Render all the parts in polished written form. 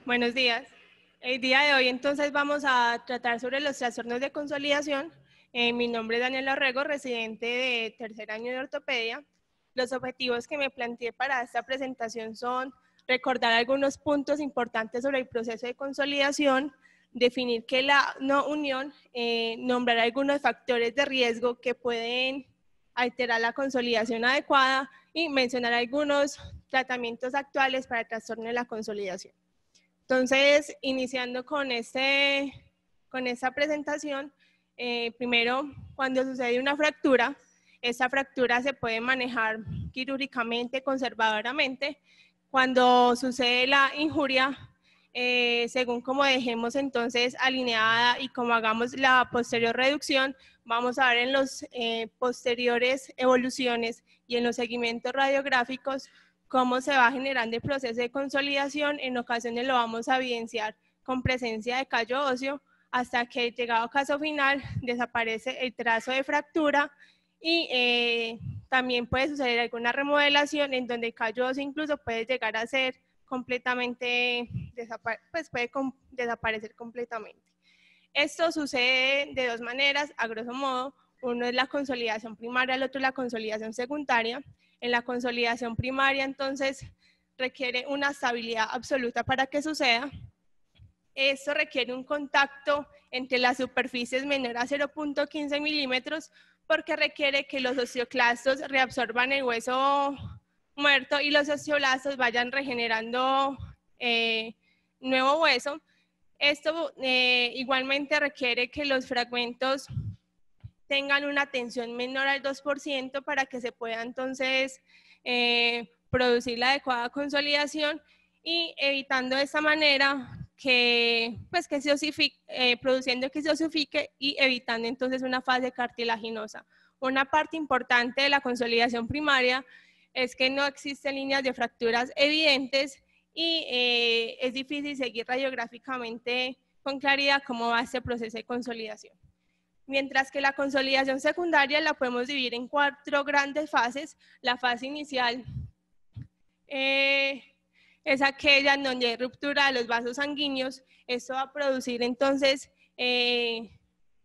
Buenos días. El día de hoy entonces vamos a tratar sobre los trastornos de consolidación. Mi nombre es Daniela Orrego, residente de tercer año de ortopedia. Los objetivos que me planteé para esta presentación son recordar algunos puntos importantes sobre el proceso de consolidación, definir qué es la no unión, nombrar algunos factores de riesgo que pueden alterar la consolidación adecuada y mencionar algunos tratamientos actuales para el trastorno de la consolidación. Entonces, iniciando con esta presentación, primero, cuando sucede una fractura, esta fractura se puede manejar quirúrgicamente, conservadoramente. Cuando sucede la injuria, según como dejemos entonces alineada y como hagamos la posterior reducción, vamos a ver en los posteriores evoluciones y en los seguimientos radiográficos cómo se va generando el proceso de consolidación. En ocasiones lo vamos a evidenciar con presencia de callo óseo, hasta que llegado caso final desaparece el trazo de fractura y también puede suceder alguna remodelación en donde el callo óseo incluso puede llegar a ser completamente, puede desaparecer completamente. Esto sucede de dos maneras, a grosso modo. Uno es la consolidación primaria, el otro la consolidación secundaria. En la consolidación primaria, entonces, requiere una estabilidad absoluta para que suceda. Esto requiere un contacto entre las superficies menor a 0.15 milímetros porque requiere que los osteoclastos reabsorban el hueso muerto y los osteoblastos vayan regenerando nuevo hueso. Esto igualmente requiere que los fragmentos tengan una tensión menor al 2% para que se pueda entonces producir la adecuada consolidación y evitando de esta manera que se osifique, produciendo que se osifique y evitando entonces una fase cartilaginosa. Una parte importante de la consolidación primaria es que no existen líneas de fracturas evidentes y es difícil seguir radiográficamente con claridad cómo va este proceso de consolidación. Mientras que la consolidación secundaria la podemos dividir en 4 grandes fases. La fase inicial es aquella en donde hay ruptura de los vasos sanguíneos. Esto va a producir entonces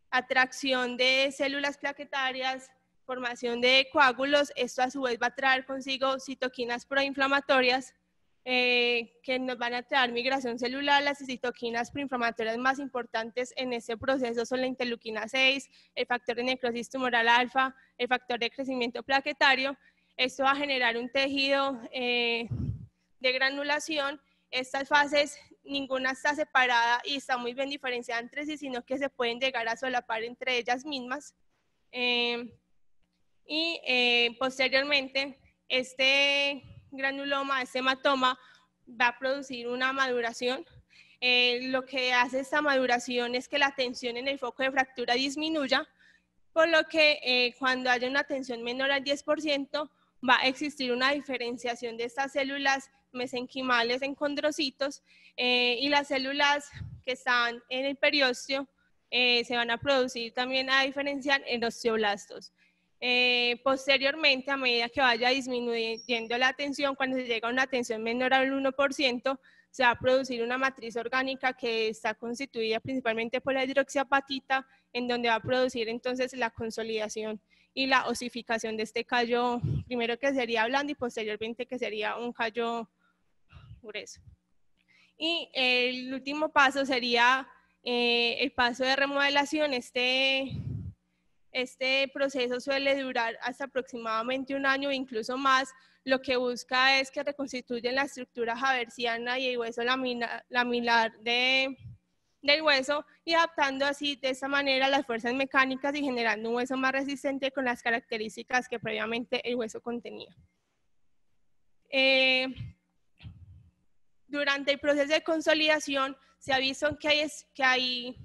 atracción de células plaquetarias, formación de coágulos. Esto a su vez va a traer consigo citoquinas proinflamatorias que nos van a traer migración celular. Las citoquinas proinflamatorias más importantes en este proceso son la interleuquina 6, el factor de necrosis tumoral alfa, el factor de crecimiento plaquetario. Esto va a generar un tejido de granulación. Estas fases, ninguna está separada y está muy bien diferenciada entre sí, sino que se pueden llegar a solapar entre ellas mismas. Posteriormente, este granuloma, este hematoma, va a producir una maduración. Lo que hace esta maduración es que la tensión en el foco de fractura disminuya, por lo que cuando haya una tensión menor al 10%, va a existir una diferenciación de estas células mesenquimales en condrocitos y las células que están en el periósteo se van a producir también a diferenciar en osteoblastos. Posteriormente, a medida que vaya disminuyendo la tensión, cuando se llega a una tensión menor al 1%, se va a producir una matriz orgánica que está constituida principalmente por la hidroxiapatita, en donde va a producir entonces la consolidación y la osificación de este callo, primero que sería blando y posteriormente que sería un callo grueso. Y el último paso sería el paso de remodelación. Este proceso suele durar hasta aproximadamente 1 año o incluso más. Lo que busca es que reconstituyen la estructura haversiana y el hueso laminar del hueso y adaptando así de esta manera las fuerzas mecánicas y generando un hueso más resistente con las características que previamente el hueso contenía. Durante el proceso de consolidación se ha visto que hay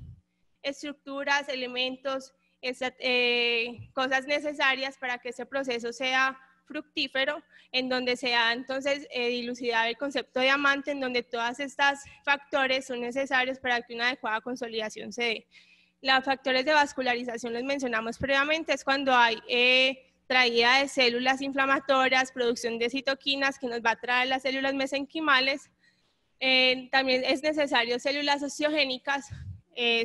estructuras, elementos, cosas necesarias para que ese proceso sea fructífero, en donde se ha entonces dilucidado el concepto de diamante, en donde todos estos factores son necesarios para que una adecuada consolidación se dé. Los factores de vascularización los mencionamos previamente, es cuando hay traída de células inflamatorias, producción de citoquinas que nos va a traer las células mesenquimales. También es necesario células osteogénicas,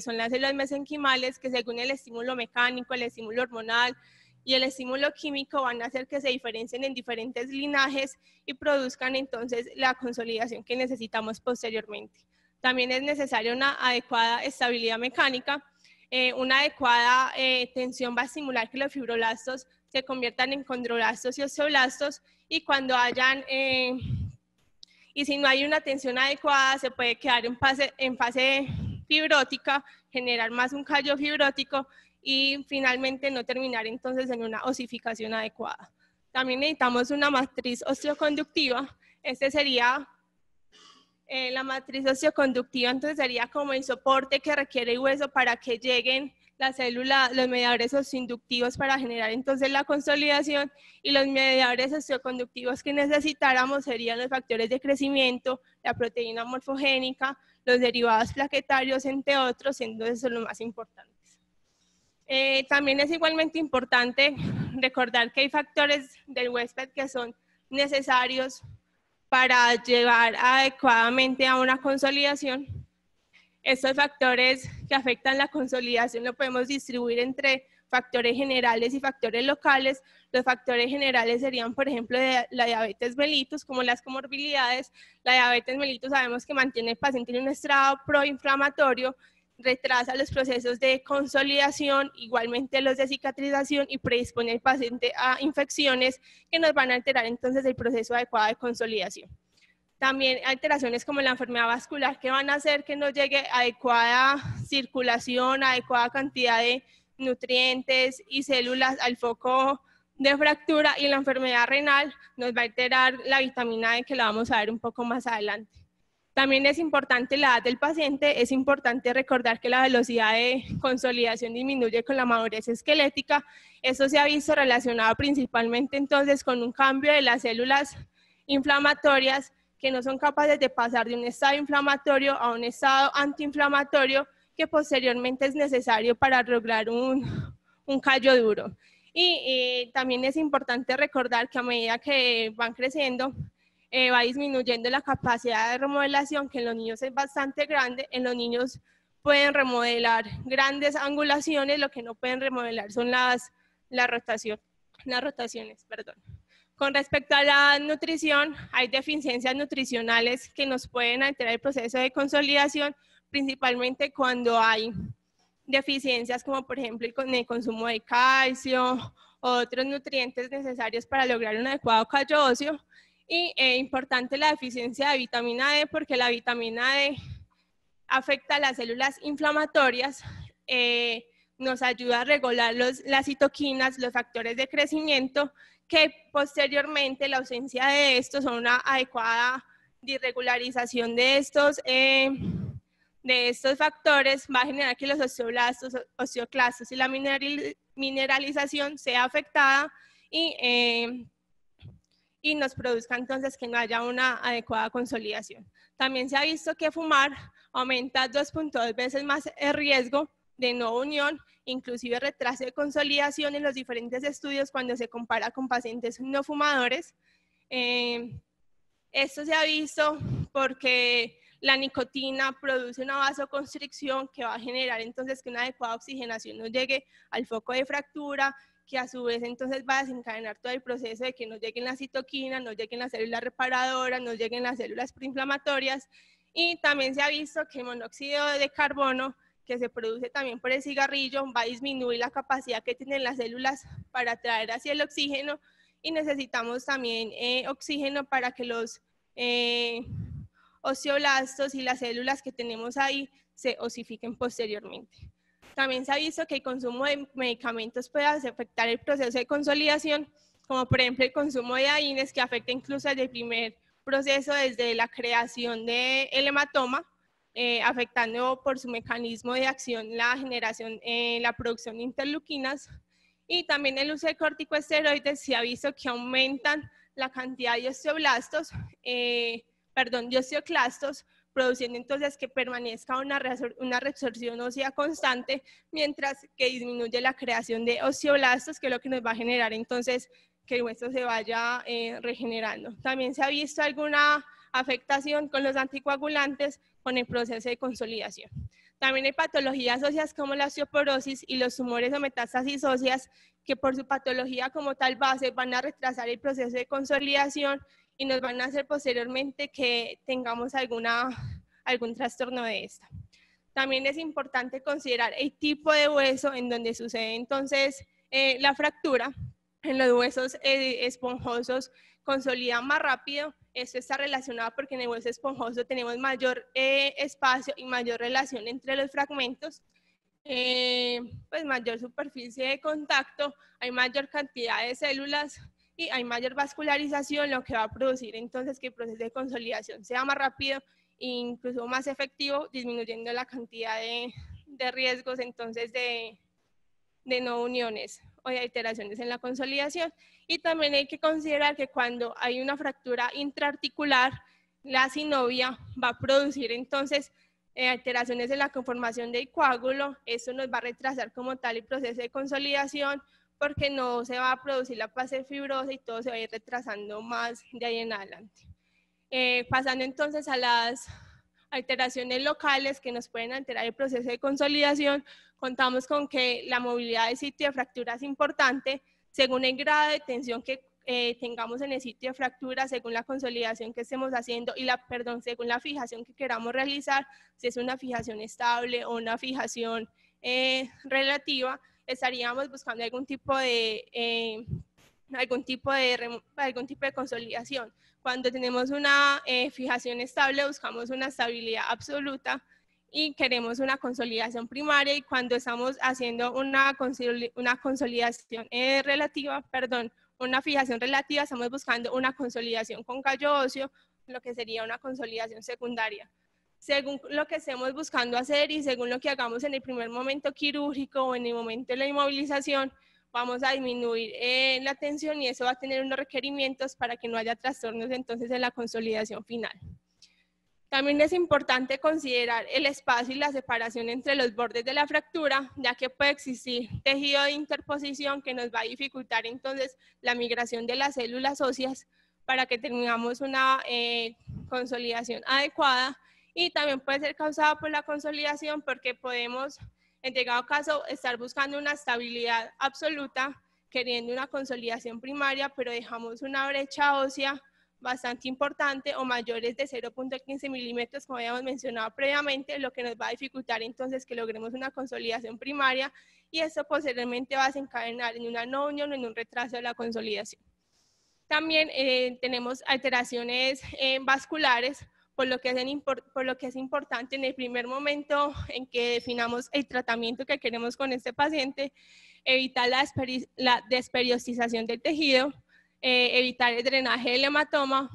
son las células mesenquimales que según el estímulo mecánico, el estímulo hormonal y el estímulo químico van a hacer que se diferencien en diferentes linajes y produzcan entonces la consolidación que necesitamos posteriormente. También es necesaria una adecuada estabilidad mecánica. Una adecuada tensión va a estimular que los fibroblastos se conviertan en condroblastos y osteoblastos, y cuando hayan y si no hay una tensión adecuada, se puede quedar en fase fibrótica, generar más un callo fibrótico y finalmente no terminar entonces en una osificación adecuada. También necesitamos una matriz osteoconductiva. Este sería la matriz osteoconductiva, entonces sería como el soporte que requiere el hueso para que lleguen las células, los mediadores osteoinductivos para generar entonces la consolidación, y los mediadores osteoconductivos que necesitáramos serían los factores de crecimiento, la proteína morfogénica, los derivados plaquetarios, entre otros, siendo esos los más importantes. También es igualmente importante recordar que hay factores del huésped que son necesarios para llevar adecuadamente a una consolidación. Estos factores que afectan la consolidación lo podemos distribuir entre factores generales y factores locales. Los factores generales serían, por ejemplo, la diabetes mellitus, como las comorbilidades. La diabetes mellitus sabemos que mantiene al paciente en un estado proinflamatorio, retrasa los procesos de consolidación, igualmente los de cicatrización, y predispone al paciente a infecciones que nos van a alterar entonces el proceso adecuado de consolidación. También alteraciones como la enfermedad vascular que van a hacer que no llegue adecuada circulación, adecuada cantidad de nutrientes y células al foco de fractura, y la enfermedad renal nos va a alterar la vitamina D, que la vamos a ver un poco más adelante. También es importante la edad del paciente. Es importante recordar que la velocidad de consolidación disminuye con la madurez esquelética. Esto se ha visto relacionado principalmente entonces con un cambio de las células inflamatorias que no son capaces de pasar de un estado inflamatorio a un estado antiinflamatorio, que posteriormente es necesario para lograr un callo duro. Y también es importante recordar que a medida que van creciendo, va disminuyendo la capacidad de remodelación, que en los niños es bastante grande. En los niños pueden remodelar grandes angulaciones, lo que no pueden remodelar son las rotaciones. Con respecto a la nutrición, hay deficiencias nutricionales que nos pueden alterar el proceso de consolidación, principalmente cuando hay deficiencias como por ejemplo el consumo de calcio o otros nutrientes necesarios para lograr un adecuado callo óseo. Y importante la deficiencia de vitamina D, porque la vitamina D afecta a las células inflamatorias, nos ayuda a regular las citoquinas, los factores de crecimiento, que posteriormente la ausencia de estos o una adecuada disregularización de estos factores va a generar que los osteoblastos, osteoclastos y la mineralización sea afectada y nos produzca entonces que no haya una adecuada consolidación. También se ha visto que fumar aumenta 2.2 veces más el riesgo de no unión, inclusive retraso de consolidación en los diferentes estudios cuando se compara con pacientes no fumadores. Esto se ha visto porque la nicotina produce una vasoconstricción que va a generar entonces que una adecuada oxigenación no llegue al foco de fractura, que a su vez entonces va a desencadenar todo el proceso de que no lleguen las citoquinas, no lleguen las células reparadoras, no lleguen las células proinflamatorias. Y también se ha visto que el monóxido de carbono, que se produce también por el cigarrillo, va a disminuir la capacidad que tienen las células para atraer hacia el oxígeno, y necesitamos también oxígeno para que los osteoblastos y las células que tenemos ahí se osifiquen posteriormente. También se ha visto que el consumo de medicamentos puede afectar el proceso de consolidación, como por ejemplo el consumo de AINES, que afecta incluso desde el primer proceso, desde la creación del hematoma, afectando por su mecanismo de acción la generación, la producción de interleuquinas. Y también el uso de corticosteroides se ha visto que aumentan la cantidad de osteoblastos, de osteoclastos, produciendo entonces que permanezca una reabsorción ósea constante, mientras que disminuye la creación de osteoblastos, que es lo que nos va a generar entonces que el hueso se vaya regenerando. También se ha visto alguna afectación con los anticoagulantes con el proceso de consolidación. También hay patologías óseas como la osteoporosis y los tumores o metástasis óseas que por su patología como tal base van a retrasar el proceso de consolidación y nos van a hacer posteriormente que tengamos algún trastorno de esta. También es importante considerar el tipo de hueso en donde sucede entonces la fractura. En los huesos esponjosos consolida más rápido. Esto está relacionado porque en el hueso esponjoso tenemos mayor espacio y mayor relación entre los fragmentos. Pues mayor superficie de contacto, hay mayor cantidad de células y hay mayor vascularización, lo que va a producir entonces que el proceso de consolidación sea más rápido e incluso más efectivo, disminuyendo la cantidad de riesgos entonces de no uniones o de alteraciones en la consolidación. Y también hay que considerar que cuando hay una fractura intraarticular, la sinovia va a producir entonces alteraciones en la conformación del coágulo. Eso nos va a retrasar como tal el proceso de consolidación porque no se va a producir la fase fibrosa y todo se va a ir retrasando más de ahí en adelante. Pasando entonces a las alteraciones locales que nos pueden alterar el proceso de consolidación, contamos con que la movilidad del sitio de fractura es importante según el grado de tensión que tengamos en el sitio de fractura, según la consolidación que estemos haciendo y según la fijación que queramos realizar, si es una fijación estable o una fijación relativa, estaríamos buscando algún tipo de consolidación. Cuando tenemos una fijación estable, buscamos una estabilidad absoluta y queremos una consolidación primaria, y cuando estamos haciendo una consolidación relativa, una fijación relativa, estamos buscando una consolidación con callo óseo, lo que sería una consolidación secundaria. Según lo que estemos buscando hacer y según lo que hagamos en el primer momento quirúrgico o en el momento de la inmovilización, vamos a disminuir la tensión y eso va a tener unos requerimientos para que no haya trastornos entonces en la consolidación final. También es importante considerar el espacio y la separación entre los bordes de la fractura, ya que puede existir tejido de interposición que nos va a dificultar entonces la migración de las células óseas para que tengamos una consolidación adecuada, y también puede ser causada por la consolidación porque podemos, en llegado caso, estar buscando una estabilidad absoluta, queriendo una consolidación primaria, pero dejamos una brecha ósea bastante importante o mayores de 0.15 milímetros, como habíamos mencionado previamente, lo que nos va a dificultar entonces que logremos una consolidación primaria, y eso posteriormente va a desencadenar en una no unión o en un retraso de la consolidación. También tenemos alteraciones vasculares, por lo que es importante en el primer momento en que definamos el tratamiento que queremos con este paciente, evitar la desperiodización del tejido, evitar el drenaje del hematoma.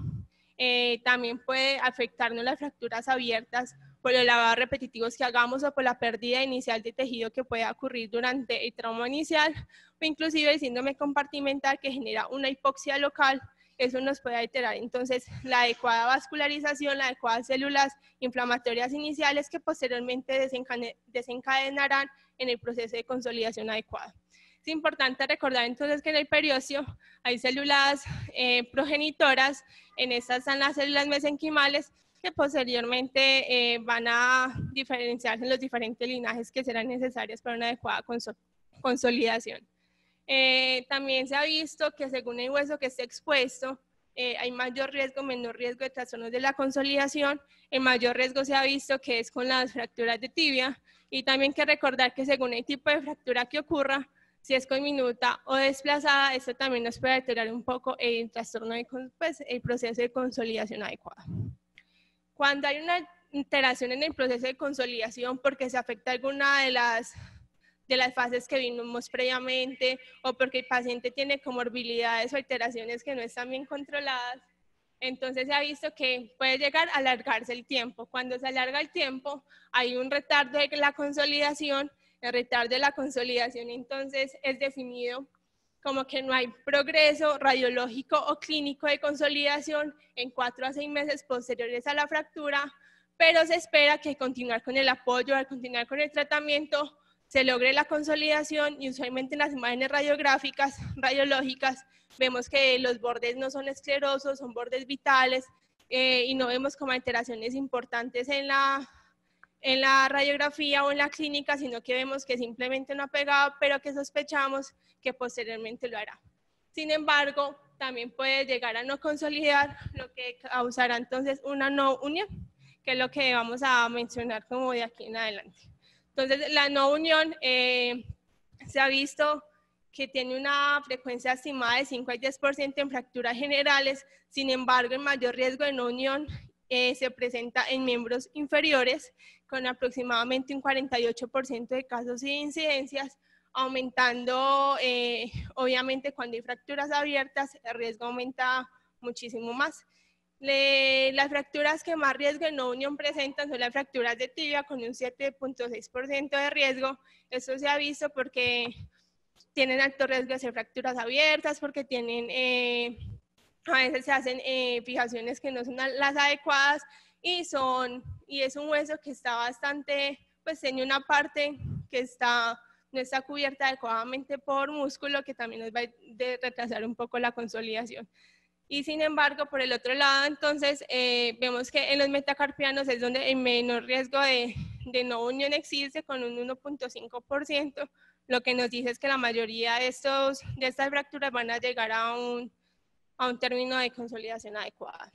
También puede afectarnos las fracturas abiertas por los lavados repetitivos que hagamos o por la pérdida inicial de tejido que pueda ocurrir durante el trauma inicial, o inclusive el síndrome compartimental que genera una hipoxia local. Eso nos puede alterar entonces la adecuada vascularización, las adecuadas células inflamatorias iniciales que posteriormente desencadenarán en el proceso de consolidación adecuado. Es importante recordar entonces que en el periósteo hay células progenitoras, en estas están las células mesenquimales que posteriormente van a diferenciarse en los diferentes linajes que serán necesarios para una adecuada consolidación. También se ha visto que según el hueso que esté expuesto, hay mayor riesgo, menor riesgo de trastornos de la consolidación. El mayor riesgo se ha visto que es con las fracturas de tibia, y también hay que recordar que según el tipo de fractura que ocurra, si es conminuta o desplazada, esto también nos puede alterar un poco el trastorno el proceso de consolidación adecuado. Cuando hay una alteración en el proceso de consolidación porque se afecta alguna de las fases que vimos previamente, o porque el paciente tiene comorbilidades o alteraciones que no están bien controladas, entonces se ha visto que puede llegar a alargarse el tiempo. Cuando se alarga el tiempo, hay un retardo de la consolidación. El retardo de la consolidación entonces es definido como que no hay progreso radiológico o clínico de consolidación en 4 a 6 meses posteriores a la fractura, pero se espera que al continuar con el apoyo, al continuar con el tratamiento, se logre la consolidación, y usualmente en las imágenes radiológicas vemos que los bordes no son esclerosos, son bordes vitales, y no vemos como alteraciones importantes en la radiografía o en la clínica, sino que vemos que simplemente no ha pegado, pero que sospechamos que posteriormente lo hará. Sin embargo, también puede llegar a no consolidar, lo que causará entonces una no unión, que es lo que vamos a mencionar como de aquí en adelante. Entonces, la no unión se ha visto que tiene una frecuencia estimada de 5 al 10% en fracturas generales. Sin embargo, el mayor riesgo de no unión se presenta en miembros inferiores, con aproximadamente un 48% de casos y incidencias, aumentando, obviamente, cuando hay fracturas abiertas, el riesgo aumenta muchísimo más. Las fracturas que más riesgo de no unión presentan son las fracturas de tibia, con un 7.6% de riesgo. Esto se ha visto porque tienen alto riesgo de hacer fracturas abiertas, porque tienen, a veces se hacen fijaciones que no son las adecuadas, y es un hueso que está bastante, pues tiene una parte que no está cubierta adecuadamente por músculo, que también nos va a retrasar un poco la consolidación. Y sin embargo, por el otro lado, entonces, vemos que en los metacarpianos es donde el menor riesgo de no unión existe, con un 1.5%, lo que nos dice es que la mayoría de estas fracturas van a llegar a un término de consolidación adecuada.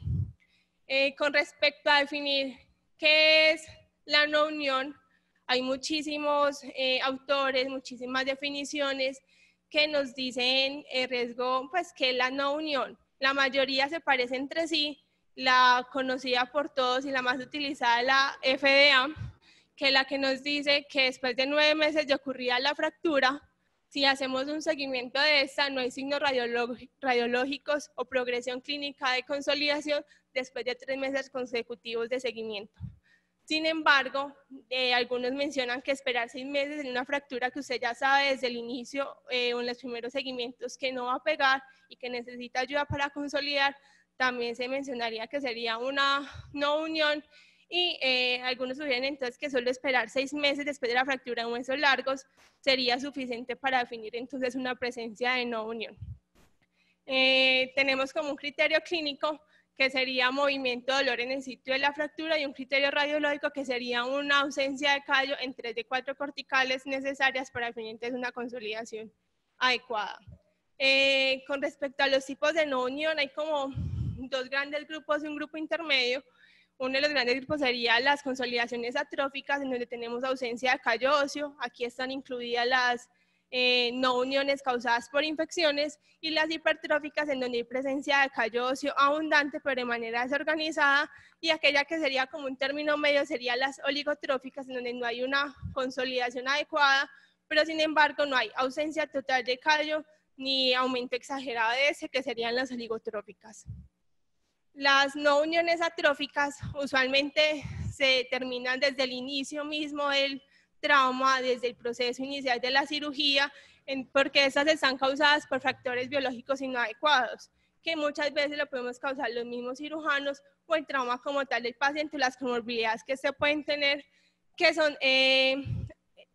Con respecto a definir qué es la no unión, hay muchísimos autores, muchísimas definiciones que nos dicen el riesgo, pues que la no unión. La mayoría se parece entre sí, la conocida por todos y la más utilizada es la FDA, que es la que nos dice que después de 9 meses de ocurrida la fractura, si hacemos un seguimiento de esta, no hay signos radiológicos o progresión clínica de consolidación después de 3 meses consecutivos de seguimiento. Sin embargo, algunos mencionan que esperar 6 meses en una fractura que usted ya sabe desde el inicio o en los primeros seguimientos que no va a pegar y que necesita ayuda para consolidar, también se mencionaría que sería una no unión, y algunos sugieren entonces que solo esperar 6 meses después de la fractura en huesos largos sería suficiente para definir entonces una presencia de no unión. Tenemos como un criterio clínico que sería movimiento, dolor en el sitio de la fractura, y un criterio radiológico que sería una ausencia de callo en 3 de 4 corticales necesarias para definir entonces una consolidación adecuada. Con respecto a los tipos de no unión, hay como 2 grandes grupos y un grupo intermedio. Uno de los grandes grupos sería las consolidaciones atróficas, en donde tenemos ausencia de callo óseo. Aquí están incluidas las no uniones causadas por infecciones, y las hipertróficas, en donde hay presencia de callo óseo abundante pero de manera desorganizada, y aquella que sería como un término medio sería las oligotróficas, en donde no hay una consolidación adecuada, pero sin embargo no hay ausencia total de callo ni aumento exagerado de ese, que serían las oligotróficas. Las no uniones atróficas usualmente se terminan desde el inicio mismo del trauma, desde el proceso inicial de la cirugía, porque estas están causadas por factores biológicos inadecuados, que muchas veces lo podemos causar los mismos cirujanos o el trauma como tal del paciente, las comorbilidades que se pueden tener, que son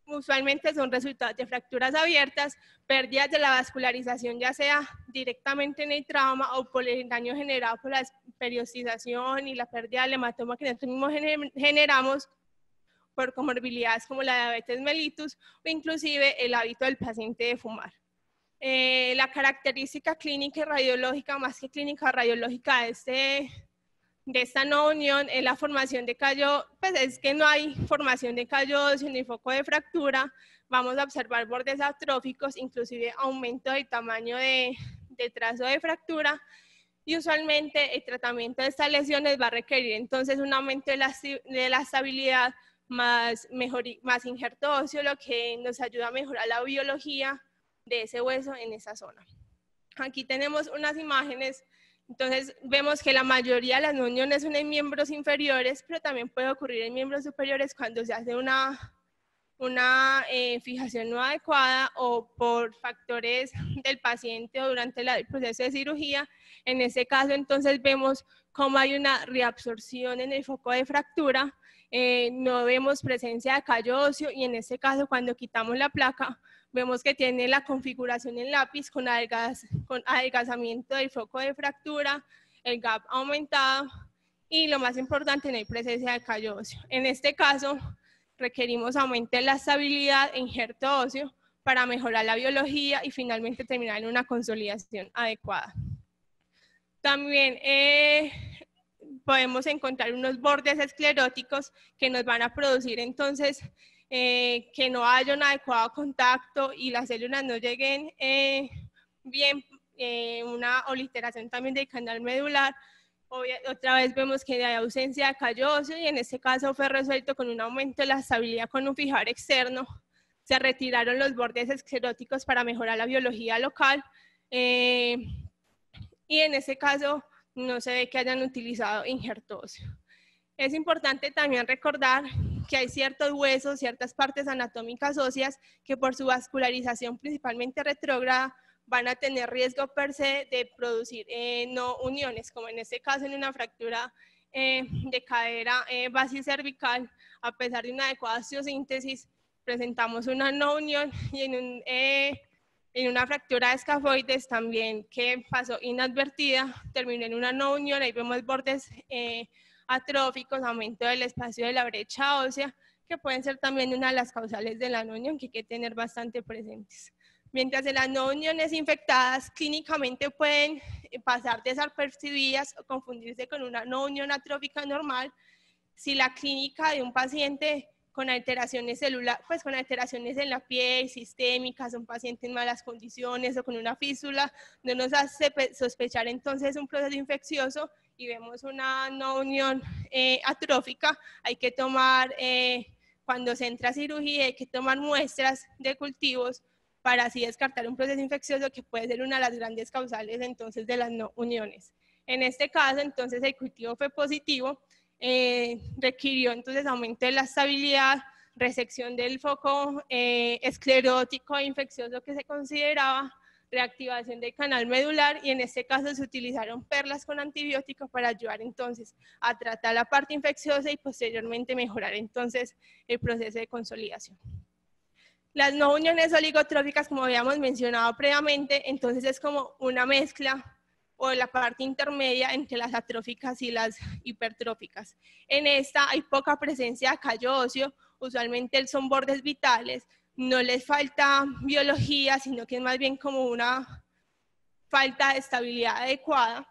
usualmente son resultados de fracturas abiertas, pérdidas de la vascularización, ya sea directamente en el trauma o por el daño generado por la periodización y la pérdida del hematoma que nosotros mismos generamos, por comorbilidades como la diabetes mellitus o inclusive el hábito del paciente de fumar. La característica clínica y radiológica, más que clínica radiológica de esta no unión, es la formación de callo. Pues es que no hay formación de callo óseo ni foco de fractura. Vamos a observar bordes atróficos, inclusive aumento del tamaño de trazo de fractura, y usualmente el tratamiento de estas lesiones va a requerir entonces un aumento de la estabilidad más injerto óseo, lo que nos ayuda a mejorar la biología de ese hueso en esa zona. Aquí tenemos unas imágenes. Entonces vemos que la mayoría de las no uniones son en miembros inferiores, pero también puede ocurrir en miembros superiores cuando se hace una fijación no adecuada o por factores del paciente o durante el proceso de cirugía. En este caso entonces vemos cómo hay una reabsorción en el foco de fractura, no vemos presencia de callo óseo, y en este caso cuando quitamos la placa vemos que tiene la configuración en lápiz con adelgazamiento del foco de fractura, el gap aumentado, y lo más importante, no hay presencia de callo óseo. En este caso, requerimos aumento de la estabilidad e injerto óseo para mejorar la biología y finalmente terminar en una consolidación adecuada. También podemos encontrar unos bordes escleróticos que nos van a producir entonces que no haya un adecuado contacto y las células no lleguen bien, una obliteración también del canal medular. Otra vez vemos que hay ausencia de callo óseo y en este caso fue resuelto con un aumento de la estabilidad con un fijador externo. Se retiraron los bordes escleróticos para mejorar la biología local y en este caso no se ve que hayan utilizado injerto óseo. Es importante también recordar que hay ciertos huesos, ciertas partes anatómicas óseas que por su vascularización principalmente retrógrada van a tener riesgo per se de producir no uniones, como en este caso en una fractura de cadera basicervical, a pesar de una adecuada osteosíntesis, presentamos una no unión y en una fractura de escafoides también que pasó inadvertida, terminó en una no unión, ahí vemos bordes atróficos, aumento del espacio de la brecha ósea, que pueden ser también una de las causales de la no unión que hay que tener bastante presentes. Mientras en las no uniones infectadas clínicamente pueden pasar desapercibidas o confundirse con una no unión atrófica normal, si la clínica de un paciente con alteraciones celulares, pues con alteraciones en la piel, sistémicas, un paciente en malas condiciones o con una fístula, no nos hace sospechar entonces un proceso infeccioso y vemos una no unión atrófica, hay que tomar, cuando se entra a cirugía, hay que tomar muestras de cultivos para así descartar un proceso infeccioso que puede ser una de las grandes causales entonces de las no uniones. En este caso, entonces, el cultivo fue positivo, requirió entonces aumento de la estabilidad, resección del foco esclerótico e infeccioso que se consideraba, reactivación del canal medular y en este caso se utilizaron perlas con antibióticos para ayudar entonces a tratar la parte infecciosa y posteriormente mejorar entonces el proceso de consolidación. Las no uniones oligotróficas, como habíamos mencionado previamente, entonces es como una mezcla o la parte intermedia entre las atróficas y las hipertróficas. En esta hay poca presencia de callo óseo, usualmente son bordes vitales, no les falta biología, sino que es más bien como una falta de estabilidad adecuada,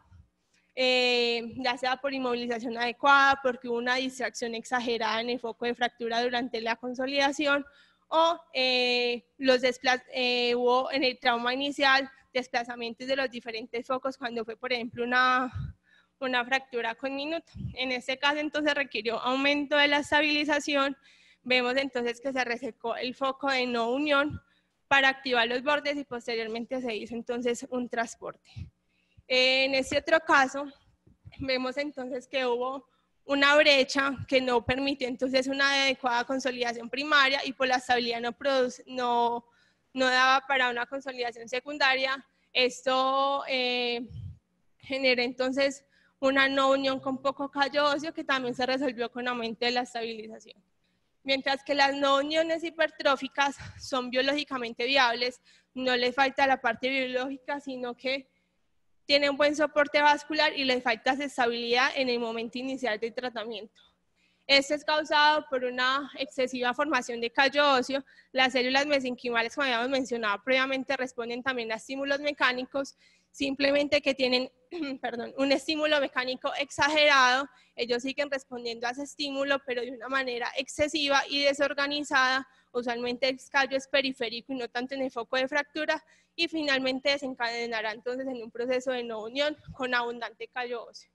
ya sea por inmovilización adecuada, porque hubo una distracción exagerada en el foco de fractura durante la consolidación, o hubo en el trauma inicial desplazamientos de los diferentes focos cuando fue, por ejemplo, una fractura con minuto. En este caso, entonces, requirió aumento de la estabilización. Vemos entonces que se resecó el foco de no unión para activar los bordes y posteriormente se hizo entonces un transporte. En este otro caso, vemos entonces que hubo una brecha que no permitió entonces una adecuada consolidación primaria y por la estabilidad no daba para una consolidación secundaria. Esto genera entonces una no unión con poco callo óseo que también se resolvió con aumento de la estabilización. Mientras que las no uniones hipertróficas son biológicamente viables, no les falta la parte biológica, sino que tienen un buen soporte vascular y les falta estabilidad en el momento inicial del tratamiento. Esto es causado por una excesiva formación de callo óseo. Las células mesenquimales, como habíamos mencionado previamente, responden también a estímulos mecánicos, simplemente que tienen un estímulo mecánico exagerado. Ellos siguen respondiendo a ese estímulo, pero de una manera excesiva y desorganizada. Usualmente el callo es periférico y no tanto en el foco de fractura, y finalmente desencadenará entonces en un proceso de no unión con abundante callo óseo.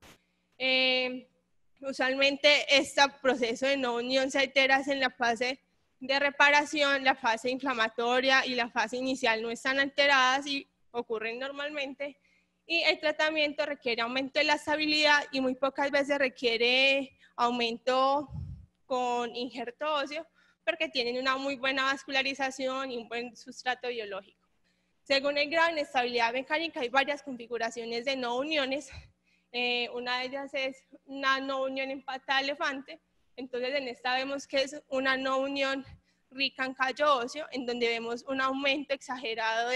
Usualmente este proceso de no unión se altera en la fase de reparación, la fase inflamatoria y la fase inicial no están alteradas y ocurren normalmente, y el tratamiento requiere aumento de la estabilidad y muy pocas veces requiere aumento con injerto óseo porque tienen una muy buena vascularización y un buen sustrato biológico. Según el grado de inestabilidad mecánica hay varias configuraciones de no uniones. Una de ellas es una no unión en pata de elefante. Entonces en esta vemos que es una no unión rica en callo óseo, en donde vemos un aumento exagerado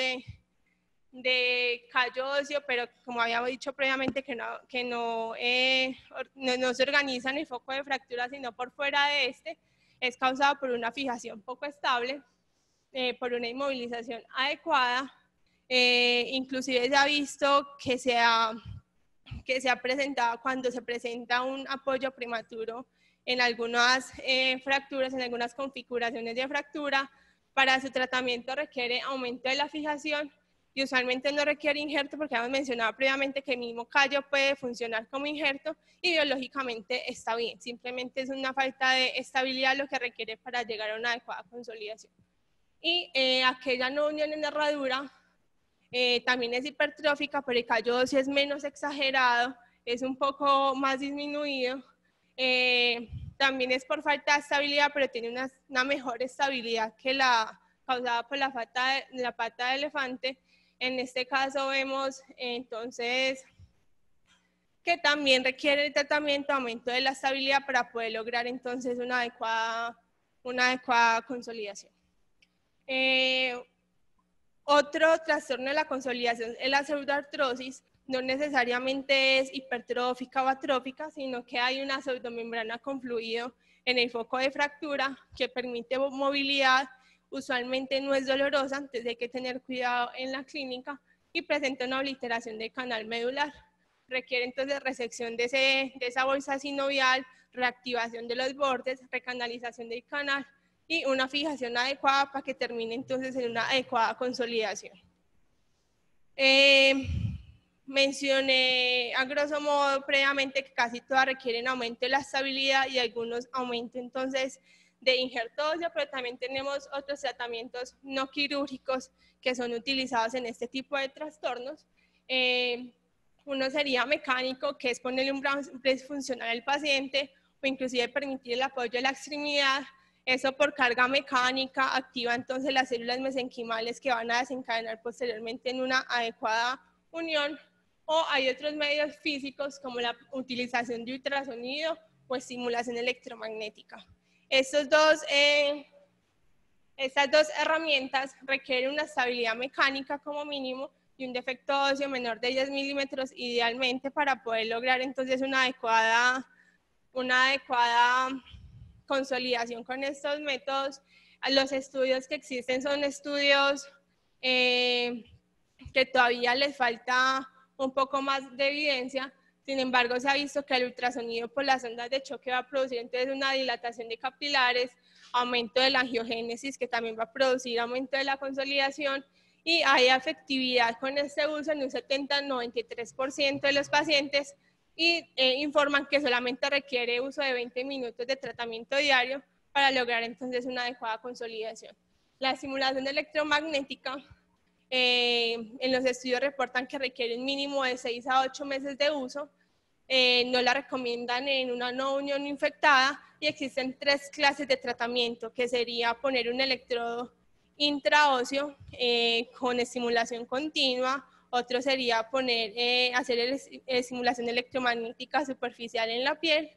de callo óseo, pero como habíamos dicho previamente que no se organiza en el foco de fractura, sino por fuera de este, es causado por una fijación poco estable, por una inmovilización adecuada. Inclusive se ha visto que se ha presentado cuando se presenta un apoyo prematuro en algunas fracturas, en algunas configuraciones de fractura. Para su tratamiento requiere aumento de la fijación y usualmente no requiere injerto porque hemos mencionado previamente que el mismo callo puede funcionar como injerto y biológicamente está bien. Simplemente es una falta de estabilidad lo que requiere para llegar a una adecuada consolidación. Y aquella no unión en la herradura también es hipertrófica, pero el callo óseo es menos exagerado, es un poco más disminuido. También es por falta de estabilidad, pero tiene una mejor estabilidad que la causada por la pata de elefante. En este caso vemos entonces que también requiere el tratamiento, aumento de la estabilidad para poder lograr entonces una adecuada consolidación. Otro trastorno de la consolidación es la pseudoartrosis. No necesariamente es hipertrófica o atrófica, sino que hay una pseudomembrana con fluido en el foco de fractura que permite movilidad. Usualmente no es dolorosa, entonces hay que tener cuidado en la clínica y presenta una obliteración del canal medular. Requiere entonces resección de esa bolsa sinovial, reactivación de los bordes, recanalización del canal y una fijación adecuada para que termine entonces en una adecuada consolidación. Mencioné a grosso modo previamente que casi todas requieren aumento de la estabilidad y algunos aumento entonces de injerto óseo, pero también tenemos otros tratamientos no quirúrgicos que son utilizados en este tipo de trastornos. Uno sería mecánico, que es ponerle un brace funcional al paciente o inclusive permitir el apoyo de la extremidad. Eso por carga mecánica activa entonces las células mesenquimales que van a desencadenar posteriormente en una adecuada unión. O hay otros medios físicos como la utilización de ultrasonido o estimulación electromagnética. Estas dos herramientas requieren una estabilidad mecánica como mínimo y un defecto óseo menor de 10 milímetros idealmente para poder lograr entonces una adecuada consolidación con estos métodos. Los estudios que existen son estudios que todavía les falta un poco más de evidencia. Sin embargo, se ha visto que el ultrasonido por las ondas de choque va a producir entonces una dilatación de capilares, aumento de la angiogénesis, que también va a producir aumento de la consolidación, y hay efectividad con este uso en un 70-93% de los pacientes, y informan que solamente requiere uso de 20 minutos de tratamiento diario para lograr entonces una adecuada consolidación. La estimulación electromagnética, en los estudios reportan que requiere un mínimo de 6 a 8 meses de uso. No la recomiendan en una no unión infectada y existen 3 clases de tratamiento, que sería poner un electrodo intraóseo con estimulación continua. Otro sería hacer estimulación electromagnética superficial en la piel,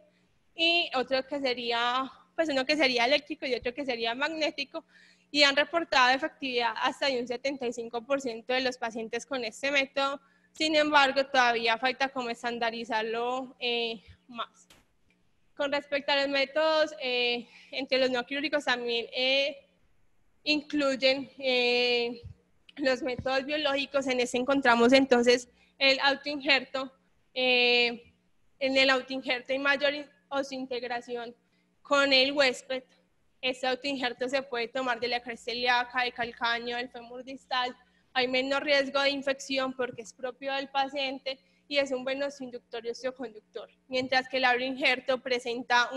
y otro que sería, pues uno que sería eléctrico y otro que sería magnético, y han reportado efectividad hasta de un 75% de los pacientes con este método. Sin embargo, todavía falta como estandarizarlo más. Con respecto a los métodos, entre los no quirúrgicos también incluyen los métodos biológicos. En este encontramos entonces el autoinjerto. En el autoinjerto hay mayor osseointegración con el huésped. Este autoinjerto se puede tomar de la cresta ilíaca, de calcáneo, del fémur distal. Hay menos riesgo de infección porque es propio del paciente y es un buen osteoinductor y osteoconductor. Mientras que el autoinjerto presenta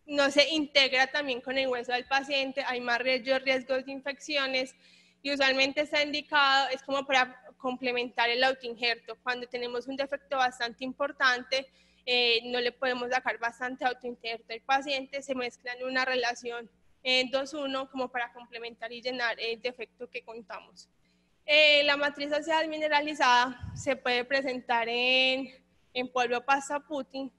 no se integra también con el hueso del paciente, hay más riesgos de infecciones, y usualmente está indicado, es como para complementar el autoinjerto. Cuando tenemos un defecto bastante importante, no le podemos sacar bastante autoinjerto al paciente, se mezclan en una relación 2-1 como para complementar y llenar el defecto que contamos. La matriz ósea mineralizada se puede presentar en polvo pasta Putin.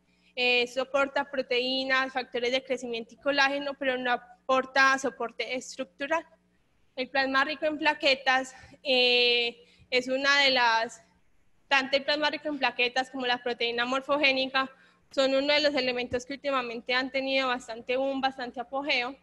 Soporta proteínas, factores de crecimiento y colágeno, pero no aporta soporte estructural. El plasma rico en plaquetas es una de las, tanto el plasma rico en plaquetas como la proteína morfogénica son uno de los elementos que últimamente han tenido bastante boom, bastante apogeo.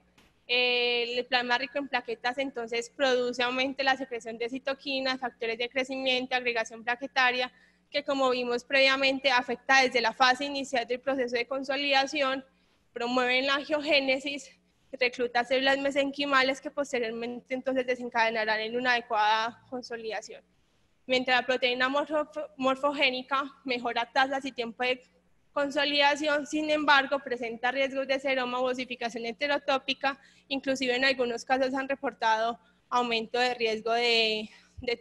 El plasma rico en plaquetas entonces produce, aumenta la secreción de citoquinas, factores de crecimiento, agregación plaquetaria, que como vimos previamente afecta desde la fase inicial del proceso de consolidación, promueven la angiogénesis, recluta células mesenquimales que posteriormente entonces desencadenarán en una adecuada consolidación. Mientras la proteína morfogénica mejora tasas y tiempo de consolidación, sin embargo, presenta riesgos de seroma u osificación heterotópica, inclusive en algunos casos han reportado aumento de riesgo de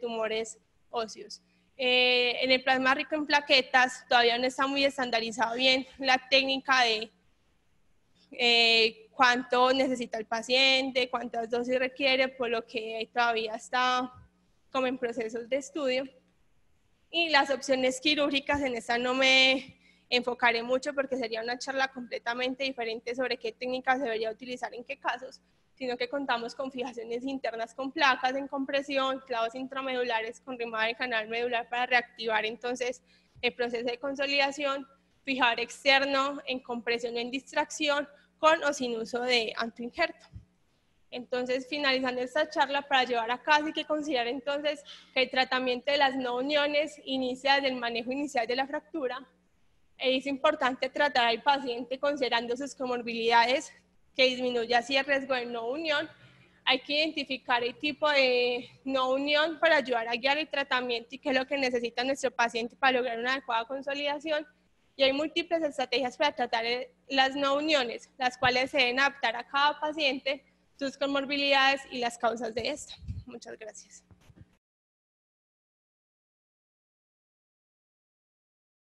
tumores óseos. En el plasma rico en plaquetas todavía no está muy estandarizado bien la técnica de cuánto necesita el paciente, cuántas dosis requiere, por lo que todavía está como en procesos de estudio. Y las opciones quirúrgicas, en esta no me enfocaré mucho porque sería una charla completamente diferente sobre qué técnicas debería utilizar en qué casos, sino que contamos con fijaciones internas con placas en compresión, clavos intramedulares con rimada de canal medular para reactivar entonces el proceso de consolidación, fijar externo en compresión o en distracción con o sin uso de antoinjerto. Entonces, finalizando esta charla, para llevar a casa hay que considerar entonces que el tratamiento de las no uniones inicia desde el manejo inicial de la fractura. Es importante tratar al paciente considerando sus comorbilidades, que disminuya así el riesgo de no unión. Hay que identificar el tipo de no unión para ayudar a guiar el tratamiento y qué es lo que necesita nuestro paciente para lograr una adecuada consolidación. Y hay múltiples estrategias para tratar las no uniones, las cuales se deben adaptar a cada paciente, sus comorbilidades y las causas de esta. Muchas gracias.